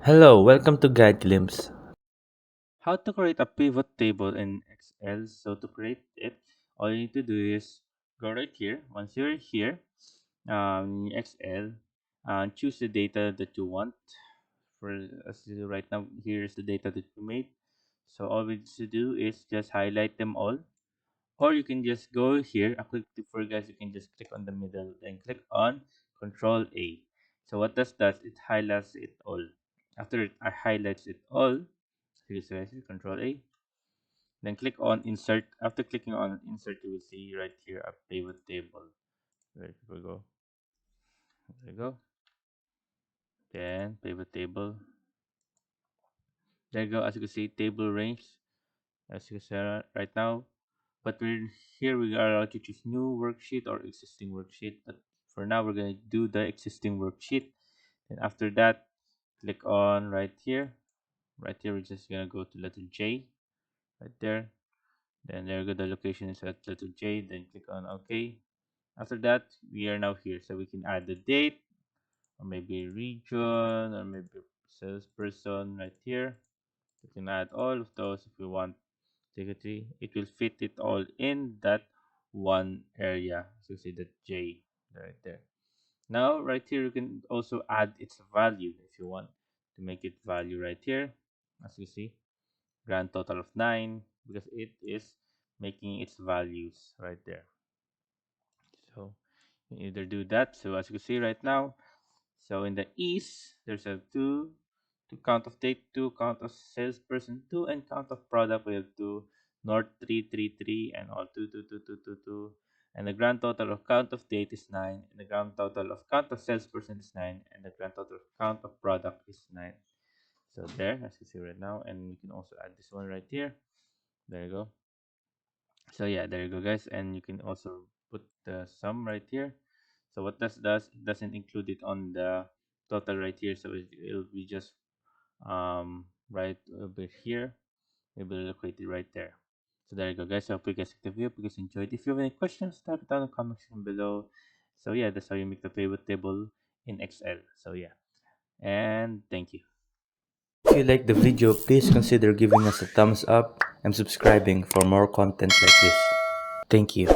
Hello, welcome to Guide Glimpse. How to create a pivot table in Excel. So to create it, all you need to do is go right here. Once you're here, in Excel, choose the data that you want. For as you right now, here's the data that you made. So all we need to do is just highlight them all, or you can just go here. A quick tip for you guys: you can just click on the middle and click on Control A. So what does it highlights it all. After it highlights it all, so you select Control A. Then click on insert. After clicking on insert, you will see right here a pivot table. Where we go? There we go. Then pivot table. There you go. As you can see, table range. As you can see right now. But we're here. We are allowed to choose new worksheet or existing worksheet. But for now, we're gonna do the existing worksheet. And after that, click on right here. Right here, we're just gonna go to letter J. Right there. Then there you go. The location is at letter J. Then click on OK. After that, we are now here, so we can add the date, or maybe region, or maybe salesperson right here. We can add all of those if we want. Secretary, it will fit it all in that one area. So see that J right there. Now, right here, you can also add its value if you want to make it value right here. As you see, grand total of 9 because it is making its values right there. So you either do that. So as you can see right now, so in the east, there's a two count of date, two count of salesperson, two, and count of product. We have two, north 333, and all two. And the grand total of count of date is 9, and the grand total of count of salesperson is 9, and the grand total of count of product is 9. So there, as you see right now, and you can also add this one right here. There you go. So yeah, there you go, guys, and you can also put the sum right here. So what this does, it doesn't include it on the total right here, so it'll be just right over here. It will locate it right there. So there you go, guys. I hope you guys liked the video. Hope you guys enjoyed. If you have any questions, type it down in the comment section below. So yeah, that's how you make the pivot table in Excel. So yeah, and thank you. If you like the video, please consider giving us a thumbs up and subscribing for more content like this. Thank you.